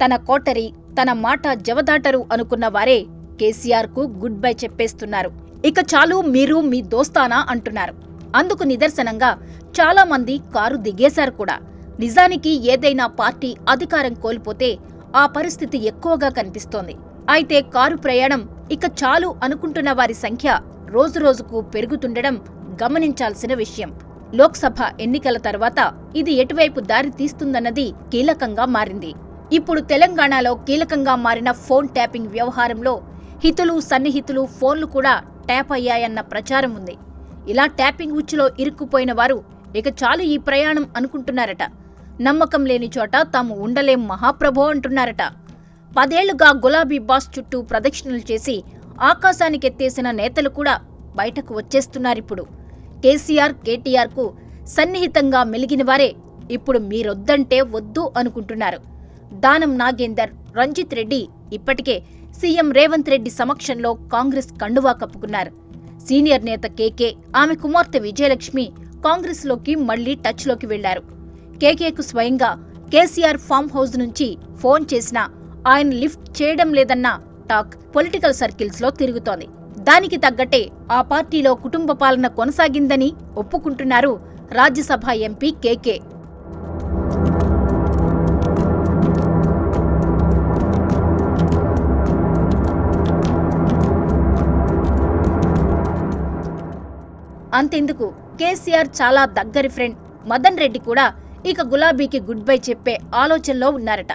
తన కోటరి, తన మాట జవదాటరు అనుకున్న వారే కేసీఆర్ కు గుడ్ బై చెప్పేస్తున్నారు. ఇక చాలు మీరు మీ దోస్తానా అంటున్నారు. అందుకు నిదర్శనంగా చాలా మంది కారు దిగేశారు కూడా. నిజానికి ఏదైనా పార్టీ అధికారం కోల్పోతే ఆ పరిస్థితి ఎక్కువగా కనిపిస్తోంది. అయితే కారు ప్రయాణం ఇక చాలు అనుకుంటున్న వారి సంఖ్య రోజురోజుకు పెరుగుతుండడం గమనించాల్సిన విషయం. లోక్సభ ఎన్నికల తర్వాత ఇది ఎటువైపు దారి తీస్తుందన్నది కీలకంగా మారింది. ఇప్పుడు తెలంగాణలో కీలకంగా మారిన ఫోన్ ట్యాపింగ్ వ్యవహారంలో హితులు, సన్నిహితులు ఫోన్లు కూడా ట్యాప్ అయ్యాయన్న ప్రచారం ఉంది. ఇలా ట్యాపింగ్ ఉచ్చులో ఇరుక్కుపోయిన వారు ఇక చాలు ఈ ప్రయాణం అనుకుంటున్నారట. నమ్మకం లేని చోట తాము ఉండలేం మహాప్రభో అంటున్నారట. 10 ఏళ్లుగా గులాబీ బాస్ చుట్టూ ప్రదక్షిణలు చేసి ఆకాశానికెత్తేసిన నేతలు కూడా బయటకు వచ్చేస్తున్నారిప్పుడు. కేసీఆర్, కేటీఆర్ కు సన్నిహితంగా మెలిగిన వారే ఇప్పుడు మీరొద్దంటే వద్దు అనుకుంటున్నారు. దానం నాగేందర్, రంజిత్ రెడ్డి ఇప్పటికే సీఎం రేవంత్ రెడ్డి సమక్షంలో కాంగ్రెస్ కండువా కప్పుకున్నారు. సీనియర్ నేత కేకే, ఆమె కుమార్తె విజయలక్ష్మి కాంగ్రెస్ లోకి మళ్లీ టచ్ లోకి వెళ్లారు. కేకేకు స్వయంగా కేసీఆర్ ఫామ్ హౌస్ నుంచి ఫోన్ చేసినా ఆయన లిఫ్ట్ చేయడం లేదన్న టాక్ పొలిటికల్ సర్కిల్స్ లో తిరుగుతోంది. దానికి తగ్గట్టే ఆ పార్టీలో కుటుంబ పాలన కొనసాగిందని ఒప్పుకుంటున్నారు రాజ్యసభ ఎంపీ కేకే. అంతెందుకు, కేసీఆర్ చాలా దగ్గరి ఫ్రెండ్ మదన్ రెడ్డి కూడా ఇక గులాబీకి గుడ్ బై చెప్పే ఆలోచనలో ఉన్నారట.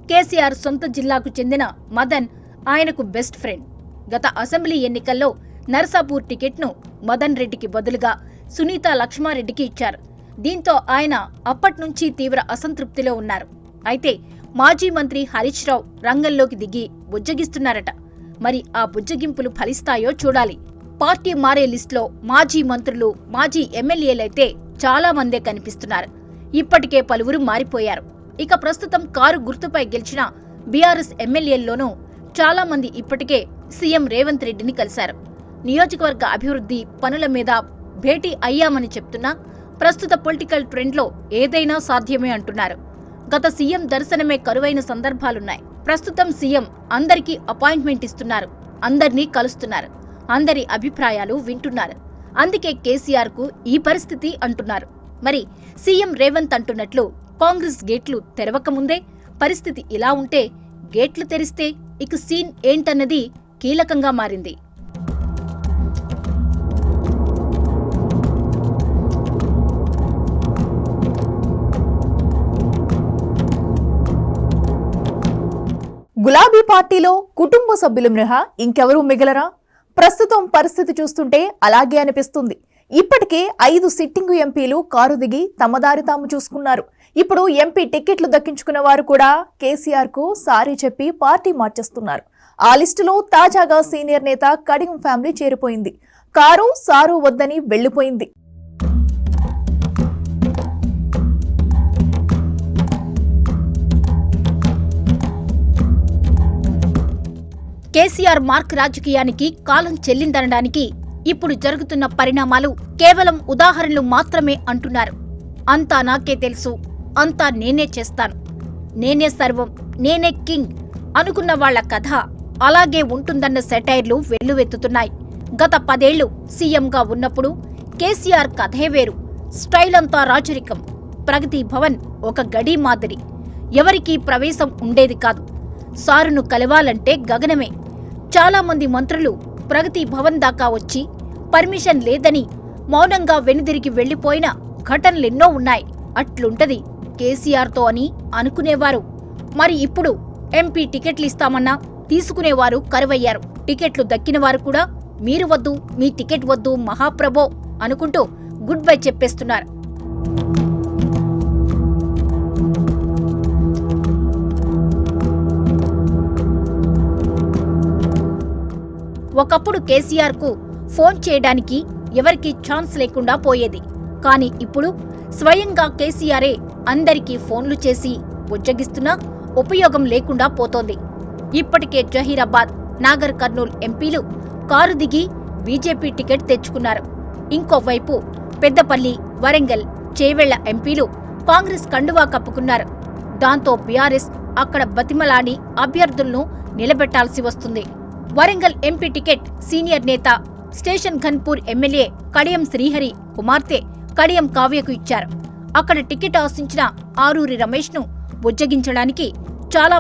కేసీఆర్ సొంత జిల్లాకు చెందిన మదన్ ఆయనకు బెస్ట్ ఫ్రెండ్. గత అసెంబ్లీ ఎన్నికల్లో నర్సాపూర్ టికెట్ను మదన్ రెడ్డికి బదులుగా సునీత లక్ష్మారెడ్డికి ఇచ్చారు. దీంతో ఆయన అప్పట్నుంచి తీవ్ర అసంతృప్తిలో ఉన్నారు. అయితే మాజీ మంత్రి హరీష్ రావు రంగంలోకి దిగి బుజ్జగిస్తున్నారట. మరి ఆ బుజ్జగింపులు ఫలిస్తాయో చూడాలి. పార్టీ మారే లిస్టులో మాజీ మంత్రులు, మాజీ ఎమ్మెల్యేలైతే చాలా మందే కనిపిస్తున్నారు. ఇప్పటికే పలువురు మారిపోయారు. ఇక ప్రస్తుతం కారు గుర్తుపై గెలిచిన బీఆర్ఎస్ ఎమ్మెల్యేల్లోనూ చాలా మంది ఇప్పటికే సీఎం రేవంత్ రెడ్డిని కలిశారు. నియోజకవర్గ అభివృద్ధి పనుల మీద భేటీ అయ్యామని చెప్తున్నా ప్రస్తుత పొలిటికల్ ట్రెండ్లో ఏదైనా సాధ్యమే అంటున్నారు. గత సీఎం దర్శనమే కరువైన సందర్భాలున్నాయి. ప్రస్తుతం సీఎం అందరికీ అపాయింట్మెంట్ ఇస్తున్నారు, అందర్నీ కలుస్తున్నారు, అందరి అభిప్రాయాలు వింటున్నారు. అందుకే కేసీఆర్ కు ఈ పరిస్థితి అంటున్నారు. మరి సీఎం రేవంత్ అంటున్నట్లు కాంగ్రెస్ గేట్లు తెరవకముందే పరిస్థితి ఇలా ఉంటే గేట్లు తెరిస్తే ఇక సీన్ ఏంటన్నది కీలకంగా మారింది. గులాబీ పార్టీలో కుటుంబ సభ్యులు మినహా ఇంకెవరూ మిగలరా? ప్రస్తుతం పరిస్థితి చూస్తుంటే అలాగే అనిపిస్తుంది. ఇప్పటికే 5 సిట్టింగు ఎంపీలు కారు దిగి తమ దారి తాము చూసుకున్నారు. ఇప్పుడు ఎంపీ టికెట్లు దక్కించుకున్న వారు కూడా కేసీఆర్ కు సారీ చెప్పి పార్టీ మార్చేస్తున్నారు. ఆ లిస్టులో తాజాగా సీనియర్ నేత కడియం ఫ్యామిలీ చేరిపోయింది. కారు సారు వద్దని వెళ్లిపోయింది. కేసీఆర్ మార్క్ రాజకీయానికి కాలం చెల్లిందనడానికి ఇప్పుడు జరుగుతున్న పరిణామాలు కేవలం ఉదాహరణలు మాత్రమే అంటున్నారు. అంతా నాకే తెలుసు, అంతా నేనే చేస్తాను, నేనే సర్వం, నేనే కింగ్ అనుకున్న వాళ్ల కథ అలాగే ఉంటుందన్న సెటైర్లు వెల్లువెత్తుతున్నాయి. గత 10 ఏళ్లు సీఎంగా ఉన్నప్పుడు కేసీఆర్ కథే వేరు. స్టైల్ అంతా రాజరికం. ప్రగతి భవన్ ఒక గడి మాదిరి. ఎవరికీ ప్రవేశం ఉండేది కాదు. సారును కలవాలంటే గగనమే. చాలా మంది మంత్రులు ప్రగతి భవన్ దాకా వచ్చి పర్మిషన్ లేదని మౌనంగా వెనుదిరిగి వెళ్లిపోయిన ఘటనలెన్నో ఉన్నాయి. అట్లుంటది కేసీఆర్తో అని అనుకునేవారు. మరి ఇప్పుడు ఎంపీ టికెట్లు ఇస్తామన్నా తీసుకునేవారు కరువయ్యారు. టికెట్లు దక్కినవారు కూడా మీరు వద్దు, మీ టికెట్ వద్దు మహాప్రభో అనుకుంటూ గుడ్ బై చెప్పేస్తున్నారు. ఒకప్పుడు కేసీఆర్ కు ఫోన్ చేయడానికి ఎవరికీ ఛాన్స్ లేకుండా పోయేది. కానీ ఇప్పుడు స్వయంగా కేసీఆరే అందరికీ ఫోన్లు చేసి బుజ్జగిస్తున్నా ఉపయోగం లేకుండా పోతోంది. ఇప్పటికే జహీరాబాద్, నాగర్ కర్నూల్ ఎంపీలు కారు దిగి బీజేపీ టికెట్ తెచ్చుకున్నారు. ఇంకోవైపు పెద్దపల్లి, వరంగల్, చేవెళ్ల ఎంపీలు కాంగ్రెస్ కండువా కప్పుకున్నారు. దాంతో బీఆర్ఎస్ అక్కడ బతిమలాడి అభ్యర్థులను నిలబెట్టాల్సి వస్తుంది. వరంగల్ ఎంపీ టికెట్ సీనియర్ నేత స్టేషన్ ఘన్పూర్ ఎమ్మెల్యే కడియం శ్రీహరి కుమార్తె కడియం కావ్యకు ఇచ్చారు. అక్కడ టికెట్ ఆశించిన ఆరూరి రమేష్ను బుజ్జగించడానికి చాలా